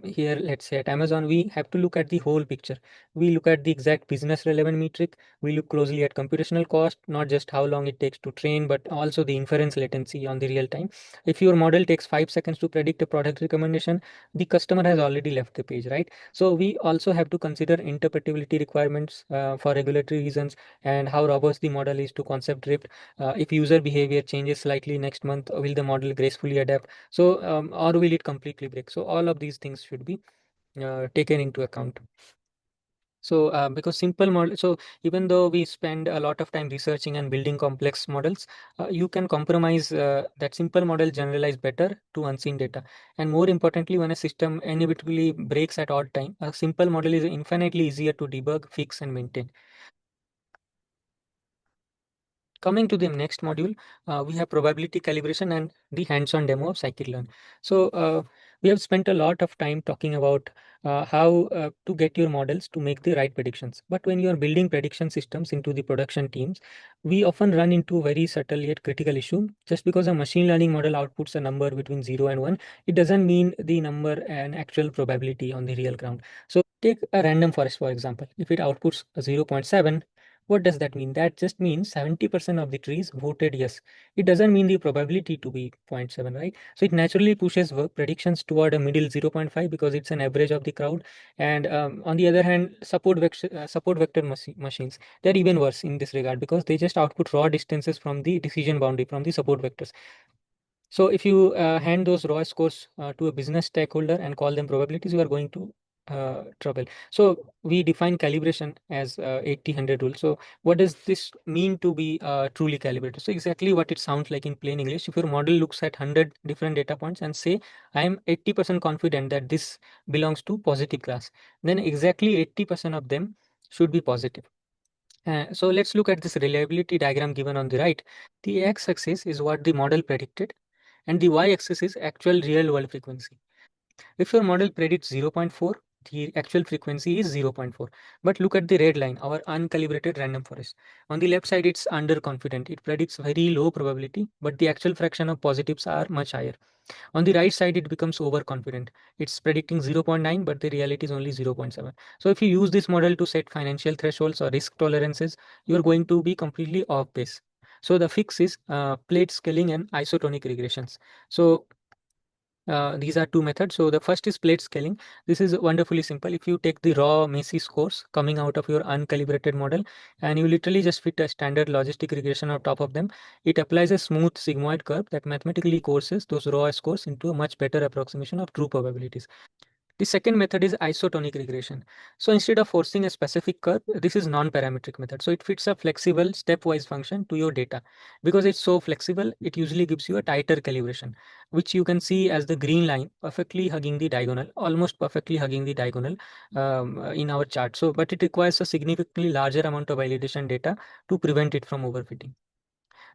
here, let's say at Amazon, we have to look at the whole picture. We look at the exact business relevant metric. We look closely at computational cost, not just how long it takes to train, but also the inference latency on the real time. If your model takes 5 seconds to predict a product recommendation, the customer has already left the page, right? So we also have to consider interpretability requirements for regulatory reasons, and how robust the model is to concept drift. If user behavior changes slightly next month, will the model gracefully adapt? So or will it completely break? So all of these things should be taken into account. So, because simple model, so even though we spend a lot of time researching and building complex models, you can compromise that simple model generalize better to unseen data. And more importantly, when a system inevitably breaks at odd time, a simple model is infinitely easier to debug, fix, and maintain. Coming to the next module, we have probability calibration and the hands-on demo of scikit-learn. So we have spent a lot of time talking about how to get your models to make the right predictions. But when you are building prediction systems into the production teams, we often run into very subtle yet critical issue. Just because a machine learning model outputs a number between 0 and 1, it doesn't mean the number an actual probability on the real ground. So take a random forest, for example. If it outputs a 0.7, what does that mean? That just means 70% of the trees voted yes. It doesn't mean the probability to be zero point 0.7, right? So it naturally pushes work predictions toward a middle 0.5 because it's an average of the crowd. And on the other hand, support vector machines, they're even worse in this regard because they just output raw distances from the decision boundary from the support vectors. So if you hand those raw scores to a business stakeholder and call them probabilities, you are going to trouble. So we define calibration as 80-100 rule. So what does this mean to be truly calibrated? So exactly what it sounds like in plain English. If your model looks at 100 different data points and say, I am 80% confident that this belongs to positive class, then exactly 80% of them should be positive. So let's look at this reliability diagram given on the right. The x-axis is what the model predicted, and the y-axis is actual real-world frequency. If your model predicts 0.4, the actual frequency is 0.4. But look at the red line, our uncalibrated random forest. On the left side, it's underconfident. It predicts very low probability, but the actual fraction of positives are much higher. On the right side, it becomes overconfident. It's predicting 0.9, but the reality is only 0.7. So if you use this model to set financial thresholds or risk tolerances, you're going to be completely off base. So the fix is plate scaling and isotonic regressions. So these are two methods. So the first is plate scaling. This is wonderfully simple. If you take the raw messy scores coming out of your uncalibrated model and you literally just fit a standard logistic regression on top of them, it applies a smooth sigmoid curve that mathematically courses those raw scores into a much better approximation of true probabilities. The second method is isotonic regression. So instead of forcing a specific curve, this is non-parametric method. So it fits a flexible stepwise function to your data. Because it's so flexible, it usually gives you a tighter calibration, which you can see as the green line perfectly hugging the diagonal, almost perfectly hugging the diagonal in our chart. So, but it requires a significantly larger amount of validation data to prevent it from overfitting.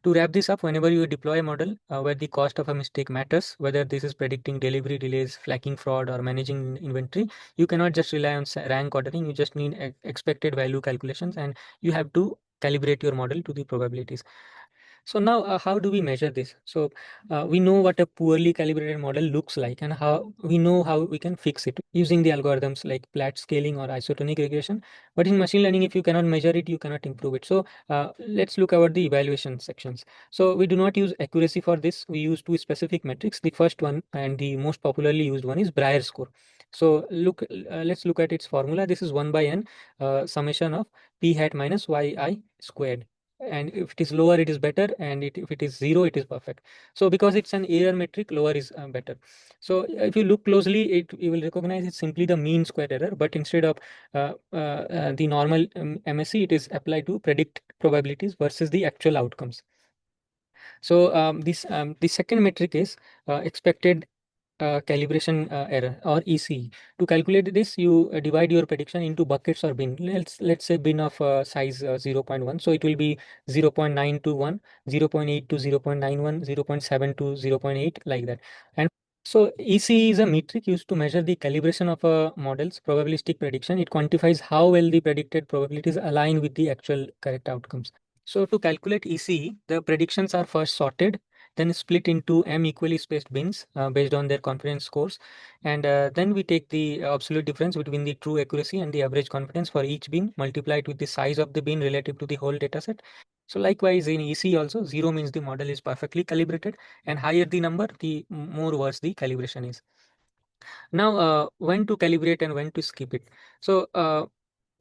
To wrap this up, whenever you deploy a model where the cost of a mistake matters, whether this is predicting delivery delays, flagging fraud, or managing inventory, you cannot just rely on rank ordering. You just need expected value calculations, and you have to calibrate your model to the probabilities. So now, how do we measure this? So we know what a poorly calibrated model looks like, and how we know how we can fix it using the algorithms like flat scaling or isotonic regression. But in machine learning, if you cannot measure it, you cannot improve it. So let's look at the evaluation sections. So we do not use accuracy for this. We use two specific metrics. The first one and the most popularly used one is Brier score. So let's look at its formula. This is 1 by n summation of p hat minus yi squared, and if it is lower it is better, and if it is 0 it is perfect. So because it's an error metric, lower is better. So if you look closely, you will recognize it's simply the mean square error, but instead of the normal MSE, it is applied to predict probabilities versus the actual outcomes. So the second metric is expected calibration error or ECE. To calculate this, you divide your prediction into buckets or bin. Let's say bin of size 0.1. So it will be 0.9 to 1, 0.8 to 0.91, 0.7 to 0.8, like that. And so ECE is a metric used to measure the calibration of a model's probabilistic prediction. It quantifies how well the predicted probabilities align with the actual correct outcomes. So to calculate ECE, the predictions are first sorted, then split into m equally spaced bins based on their confidence scores, and then we take the absolute difference between the true accuracy and the average confidence for each bin, multiply it with the size of the bin relative to the whole dataset. So likewise in ECE also, 0 means the model is perfectly calibrated, and higher the number, the more worse the calibration is. Now, when to calibrate and when to skip it. So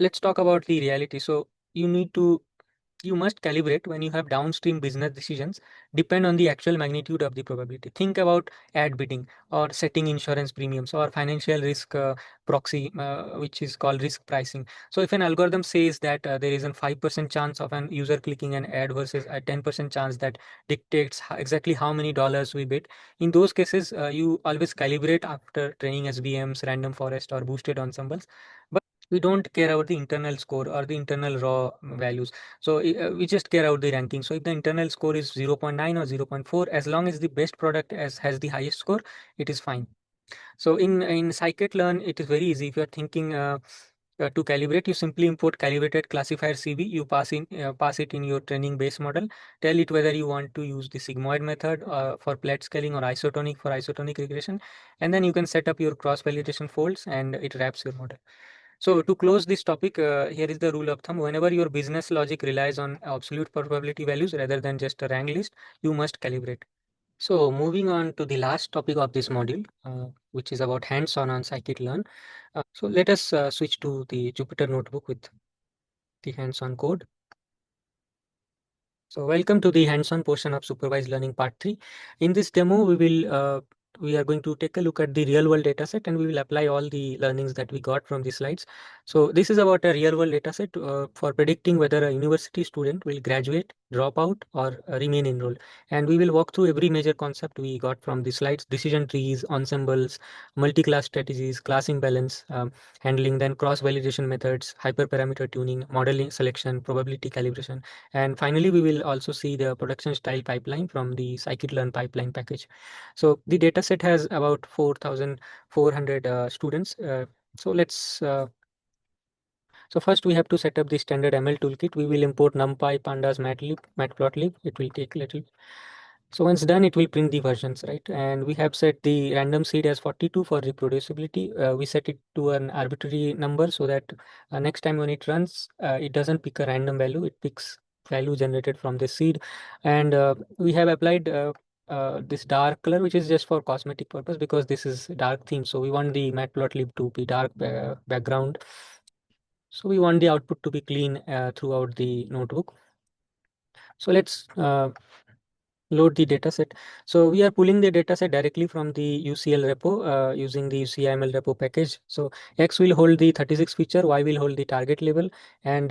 let's talk about the reality. So you must calibrate when you have downstream business decisions depend on the actual magnitude of the probability. Think about ad bidding or setting insurance premiums or financial risk proxy, which is called risk pricing. So if an algorithm says that there is a 5% chance of an user clicking an ad versus a 10% chance that dictates exactly how many dollars we bid, in those cases, you always calibrate after training SVMs, random forest, or boosted ensembles. We don't care about the internal score or the internal raw values. So we just care about the ranking. So if the internal score is 0.9 or 0.4, as long as the best product has the highest score, it is fine. So in scikit-learn, it is very easy. If you are thinking to calibrate, you simply import calibrated classifier CV. You pass it in your training base model. Tell it whether you want to use the sigmoid method for plot scaling or isotonic for isotonic regression, and then you can set up your cross validation folds, and it wraps your model. So to close this topic, here is the rule of thumb. Whenever your business logic relies on absolute probability values rather than just a rank list, you must calibrate. So moving on to the last topic of this module, which is about hands-on scikit-learn. So let us switch to the Jupyter Notebook with the hands-on code. So welcome to the hands-on portion of supervised learning part 3. In this demo, we are going to take a look at the real world data set, and we will apply all the learnings that we got from the slides. So this is about a real world data set for predicting whether a university student will graduate, drop out, or remain enrolled. And we will walk through every major concept we got from the slides: decision trees, ensembles, multi-class strategies, class imbalance handling, then cross-validation methods, hyperparameter tuning, modeling selection, probability calibration. And finally, we will also see the production style pipeline from the scikit-learn pipeline package. So the dataset has about 4,400 students. So let's so first we have to set up the standard ML toolkit. We will import NumPy, Pandas, Matplotlib. It will take a little. So once done, it will print the versions, right? And we have set the random seed as 42 for reproducibility. We set it to an arbitrary number so that next time when it runs, it doesn't pick a random value. It picks value generated from the seed. And we have applied this dark color, which is just for cosmetic purpose because this is dark theme. So we want the Matplotlib to be dark background. So we want the output to be clean throughout the notebook. So let's load the dataset. So we are pulling the dataset directly from the UCL repo using the UCIML repo package. So X will hold the 36 feature, Y will hold the target level, and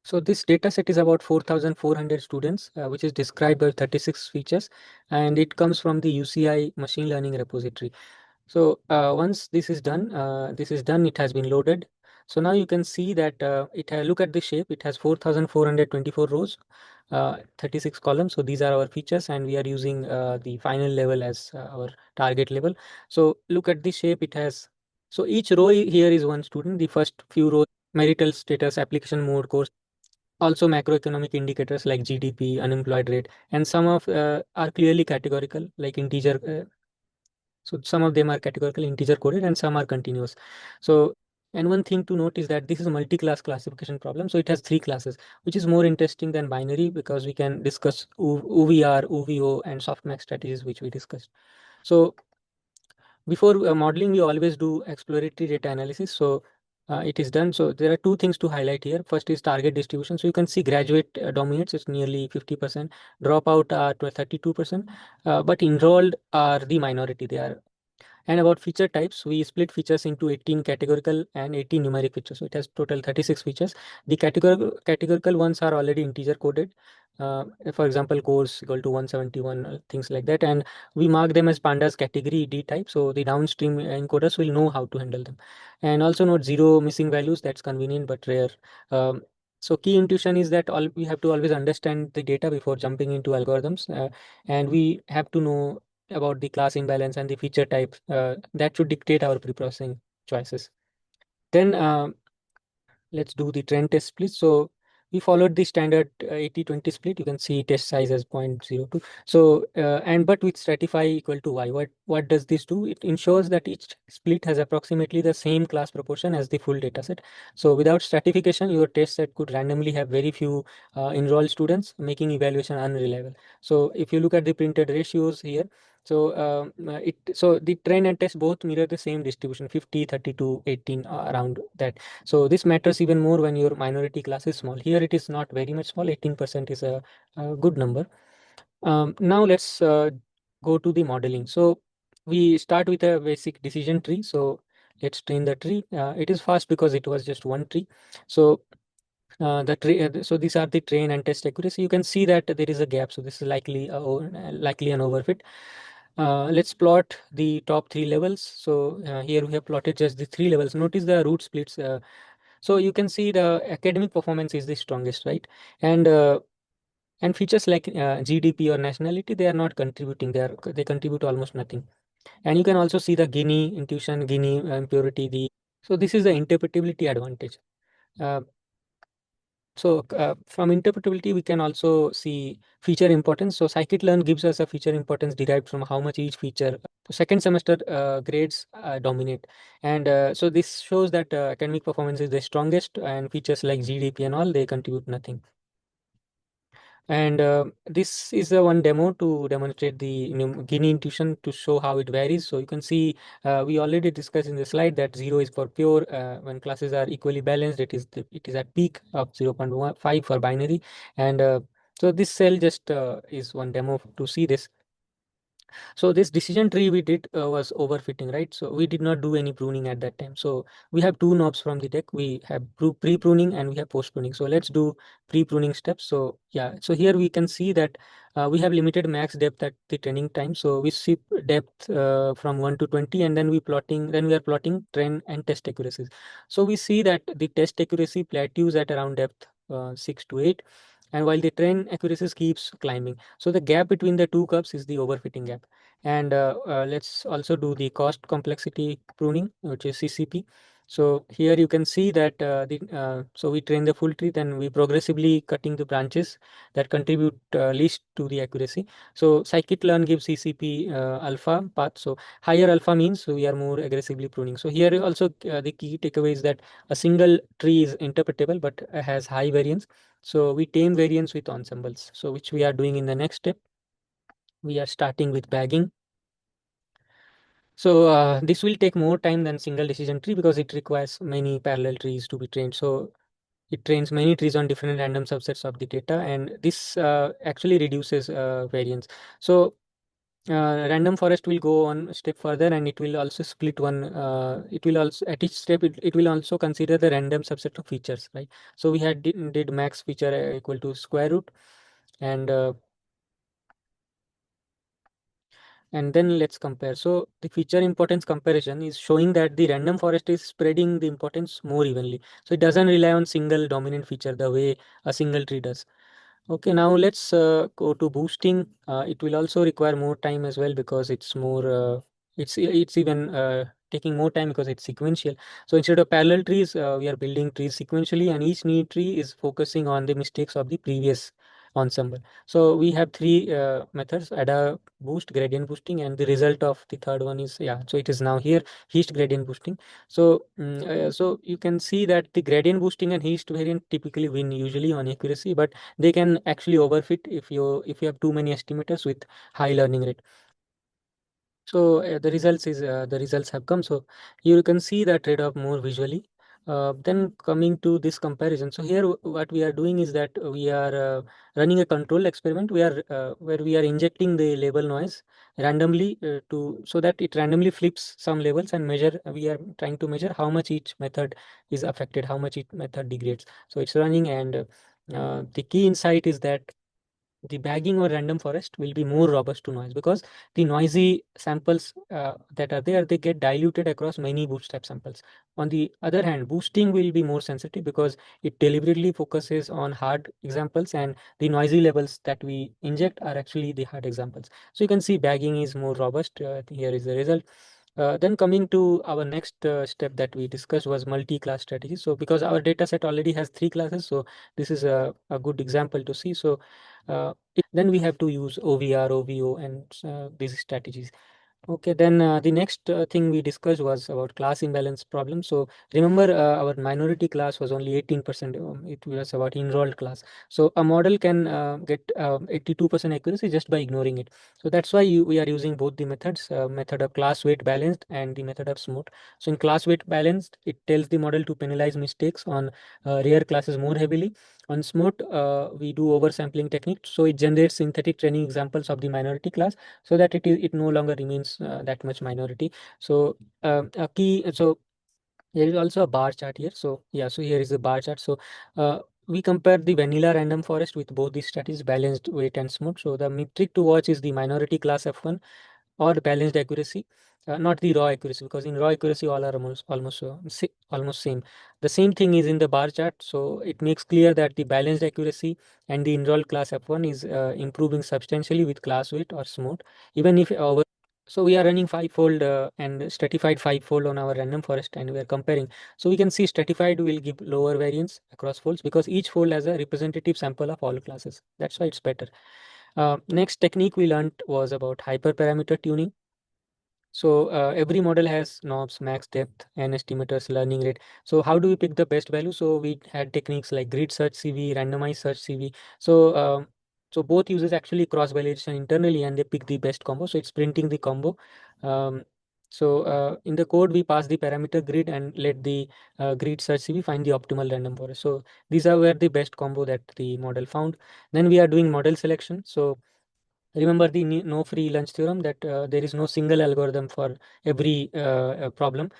so this dataset is about 4,400 students, which is described by 36 features, and it comes from the UCI machine learning repository. So once this is done, it has been loaded. So now you can see that look at the shape. It has 4,424 rows, 36 columns. So these are our features, and we are using the final level as our target level. So look at the shape. It has so each row here is one student. The first few rows: marital status, application mode, course. Also macroeconomic indicators like GDP, unemployed rate, and some of are clearly categorical, like integer. So some of them are categorical integer coded and some are continuous. So, and one thing to note is that this is a multi-class classification problem. So it has three classes, which is more interesting than binary because we can discuss OVR, OVO, and softmax strategies, which we discussed. So before modeling, we always do exploratory data analysis. So it is done. So there are two things to highlight here. First is target distribution. So you can see graduate dominates, it's nearly 50%, dropout are 32%, but enrolled are the minority. They are. And about feature types, we split features into 18 categorical and 18 numeric features. So it has total 36 features. The categorical ones are already integer coded. For example, course equal to 171, things like that. And we mark them as pandas category D type. So the downstream encoders will know how to handle them. And also note zero missing values. That's convenient but rare. So key intuition is that all we have to always understand the data before jumping into algorithms, and we have to know about the class imbalance and the feature types that should dictate our preprocessing choices. Then let's do the trend test split. So we followed the standard 80-20 split. You can see test size as 0.02. So but with stratify equal to y. What does this do? It ensures that each split has approximately the same class proportion as the full data set. So without stratification, your test set could randomly have very few enrolled students, making evaluation unreliable. So if you look at the printed ratios here, so so the trend and test both mirror the same distribution, 50, 32, 18, around that. So this matters even more when your minority class is small. Here it is not very much small. 18% is a good number. Now let's go to the modeling. So we start with a basic decision tree. So let's train the tree. It is fast because it was just one tree. So so these are the train and test accuracy. You can see that there is a gap. So this is likely an overfit. Let's plot the top three levels. So here we have plotted just the three levels. Notice the root splits. So you can see the academic performance is the strongest, right? And and features like GDP or nationality, they are not contributing. They contribute almost nothing. And you can also see the Guinea intuition, Guinea impurity. So this is the interpretability advantage. Uh, from interpretability, we can also see feature importance. So scikit-learn gives us a feature importance derived from how much each feature. Second semester grades dominate, and so this shows that academic performance is the strongest, and features like GDP and all, they contribute nothing. And this is a one demo to demonstrate the Gini intuition to show how it varies. So you can see we already discussed in the slide that 0 is for pure. When classes are equally balanced, it is at peak of 0.15 for binary. And so this cell just is one demo to see this. So this decision tree we did was overfitting, right? So we did not do any pruning at that time. So we have two knobs from the deck. We have pre-pruning and we have post-pruning. So let's do pre-pruning steps. So yeah, so here we can see that we have limited max depth at the training time. So we see depth from 1 to 20, and then we are plotting trend and test accuracies. So we see that the test accuracy plateaus at around depth 6 to 8, and while the trend accuracy keeps climbing. So the gap between the two curves is the overfitting gap. And let's also do the cost complexity pruning, which is CCP. So here you can see that so we train the full tree, then we progressively cutting the branches that contribute least to the accuracy. So scikit-learn gives CCP alpha path. So higher alpha means we are more aggressively pruning. So here also the key takeaway is that a single tree is interpretable but has high variance. So we tame variance with ensembles. So which we are doing in the next step. We are starting with bagging. So this will take more time than single decision tree because it requires many parallel trees to be trained. So it trains many trees on different random subsets of the data, and this actually reduces variance. So random forest will go one step further, and it will also split one. It will also at each step it will also consider the random subset of features, right? So we had did max feature equal to square root, and then let's compare. So the feature importance comparison is showing that the random forest is spreading the importance more evenly. So it doesn't rely on single dominant feature the way a single tree does. Okay, now let's go to boosting. It will also require more time as well because it's more. It's even taking more time because it's sequential. So instead of parallel trees, we are building trees sequentially, and each new tree is focusing on the mistakes of the previous ensemble. So we have three methods: ADA boost, gradient boosting, and the result of the third one is, yeah. So it is now here Heist gradient boosting. So so you can see that the gradient boosting and Heist variant typically win usually on accuracy, but they can actually overfit if you have too many estimators with high learning rate. So the results have come. So here you can see the trade-off more visually. Then coming to this comparison. So here what we are doing is that we are running a control experiment. We are where we are injecting the label noise randomly to so that it randomly flips some labels and measure. We are trying to measure how much each method is affected, how much each method degrades. So it's running, and the key insight is that the bagging or random forest will be more robust to noise because the noisy samples that are there, they get diluted across many bootstrap samples. On the other hand, boosting will be more sensitive because it deliberately focuses on hard examples, and the noisy levels that we inject are actually the hard examples. So you can see bagging is more robust. Here is the result. Then coming to our next step that we discussed was multi-class strategy. So because our data set already has three classes, so this is a good example to see. So then we have to use OVR, OVO, and these strategies. Okay, then the next thing we discussed was about class imbalance problem. So remember, our minority class was only 18%. It was about enrolled class. So a model can get 82% accuracy just by ignoring it. So that's why we are using both the methods, method of class weight balanced and the method of smooth. So in class weight balanced, it tells the model to penalize mistakes on rare classes more heavily. On smooth, we do oversampling technique. So it generates synthetic training examples of the minority class so that it no longer remains that much minority. So a key so there is also a bar chart here. So yeah, so here is the bar chart. So we compare the vanilla random forest with both these strategies, balanced weight and smooth. So the metric to watch is the minority class F1, or balanced accuracy, not the raw accuracy, because in raw accuracy all are almost same. The same thing is in the bar chart, so it makes clear that the balanced accuracy and the enrolled class F1 is improving substantially with class weight or smooth, even if our so we are running five-fold and stratified five-fold on our random forest, and we are comparing. So we can see stratified will give lower variance across folds because each fold has a representative sample of all classes. That's why it's better. Next technique we learned was about hyperparameter tuning. So every model has knobs, max depth, and estimators, learning rate. So how do we pick the best value? So we had techniques like grid search CV, randomized search CV. So both uses actually cross validation internally, and they pick the best combo. So it's printing the combo. Um, in the code we pass the parameter grid and let the grid search CV find the optimal random forest. So these are where the best combo that the model found. Then we are doing model selection. So remember the no free lunch theorem, that there is no single algorithm for every problem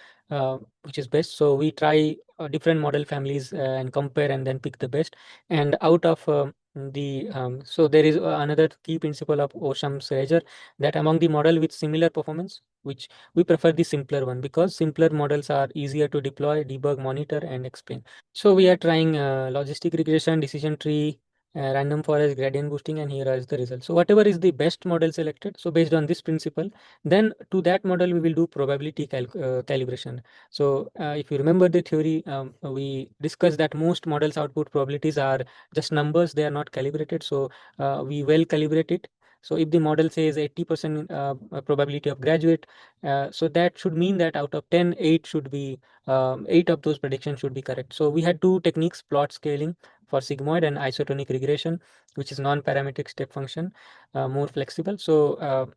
which is best. So we try different model families and compare and then pick the best. And out of so there is another key principle of Osham's razor, that among the model with similar performance, which we prefer the simpler one, because simpler models are easier to deploy, debug, monitor, and explain. So we are trying logistic regression, decision tree, random forest, gradient boosting, and here is the result. So whatever is the best model selected, so based on this principle, then to that model we will do probability calibration. So if you remember the theory, we discussed that most models output probabilities are just numbers, they are not calibrated. So we well calibrate it. So if the model says 80% probability of graduate, so that should mean that out of 10, 8 should be 8 of those predictions should be correct. So we had two techniques: plot scaling for sigmoid and isotonic regression, which is non-parametric step function, more flexible. So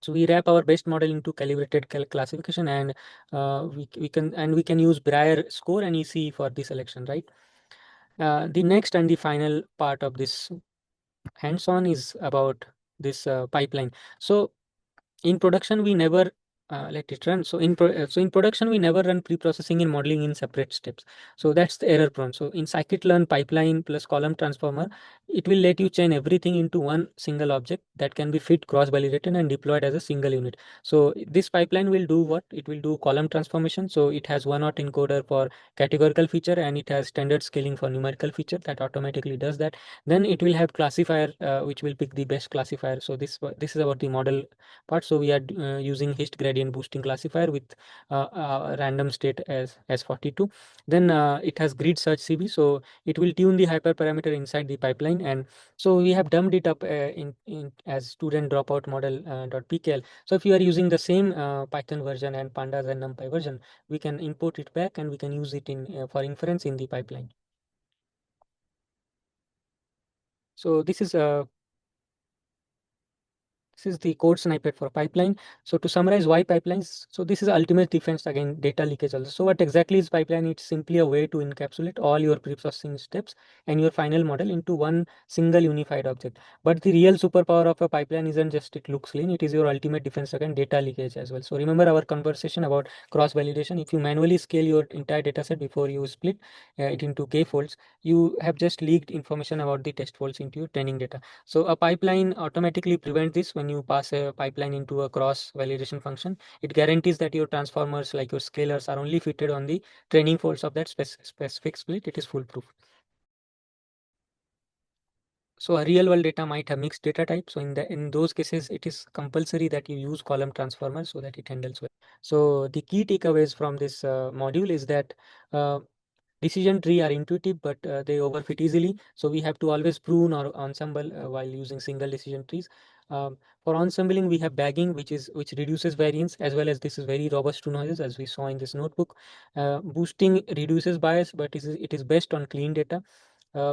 we wrap our best model into calibrated classification, and we can use Breyer score and EC for the selection, right? The next and the final part of this hands-on is about this pipeline. So in production we never let it run. So in production we never run pre-processing and modeling in separate steps. So that's the error prone. So in scikit-learn pipeline plus column transformer, it will let you chain everything into one single object that can be fit, cross-validated, and deployed as a single unit. So this pipeline will do what? It will do column transformation. So it has one hot encoder for categorical feature, and it has standard scaling for numerical feature that automatically does that. Then it will have classifier which will pick the best classifier. So this is about the model part. So we are using hist gradient boosting classifier with random state as 42. Then it has grid search CV, so it will tune the hyperparameter inside the pipeline. And so we have dumped it up in as student dropout model .pkl. So if you are using the same Python version and pandas and numpy version, we can import it back and we can use it in for inference in the pipeline. So this is the code snippet for pipeline. So to summarize why pipelines, so this is ultimate defense against data leakage also. So what exactly is pipeline? It's simply a way to encapsulate all your pre-processing steps and your final model into one single unified object. But the real superpower of a pipeline isn't just it looks clean, it is your ultimate defense against data leakage as well. So remember our conversation about cross-validation. If you manually scale your entire dataset before you split it into k folds, you have just leaked information about the test folds into your training data. So a pipeline automatically prevents this. When you pass a pipeline into a cross validation function, it guarantees that your transformers, like your scalars, are only fitted on the training folds of that specific split. It is foolproof. So a real world data might have mixed data type. So in those cases, it is compulsory that you use column transformers so that it handles well. So the key takeaways from this module is that uh, decision tree are intuitive, but they overfit easily. So we have to always prune or ensemble while using single decision trees. For ensembling, we have bagging, which reduces variance, as well as this is very robust to noises, as we saw in this notebook. Boosting reduces bias, but it is best on clean data.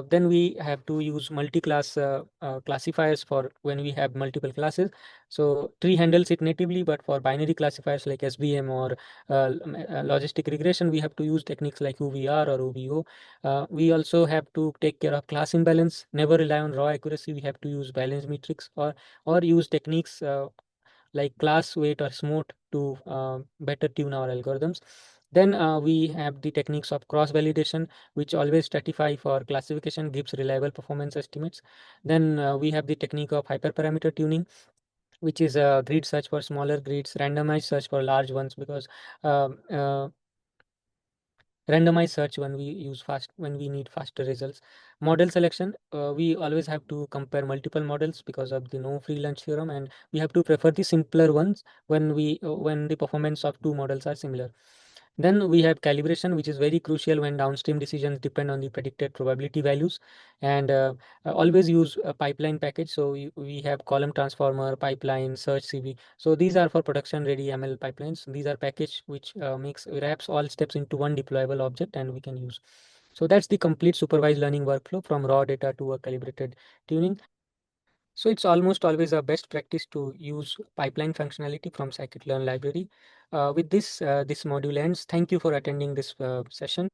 Then we have to use multi-class classifiers for when we have multiple classes. So tree handles it natively, but for binary classifiers like SVM or logistic regression, we have to use techniques like UVR or OVO. We also have to take care of class imbalance. Never rely on raw accuracy. We have to use balance metrics or use techniques like class weight or smooth to better tune our algorithms. Then we have the techniques of cross validation, which always stratify for classification, gives reliable performance estimates. Then we have the technique of hyperparameter tuning, which is a grid search for smaller grids, randomized search for large ones, because um, uh, randomized search when we need faster results. Model selection, we always have to compare multiple models because of the no free lunch theorem, and we have to prefer the simpler ones when the performance of two models are similar. Then we have calibration, which is very crucial when downstream decisions depend on the predicted probability values. And always use a pipeline package. So we have column transformer, pipeline, search CV. So these are for production ready ML pipelines. These are package which makes wraps all steps into one deployable object, and we can use. So that's the complete supervised learning workflow from raw data to a calibrated tuning. So it's almost always a best practice to use pipeline functionality from scikit-learn library. With this, this module ends. Thank you for attending this session.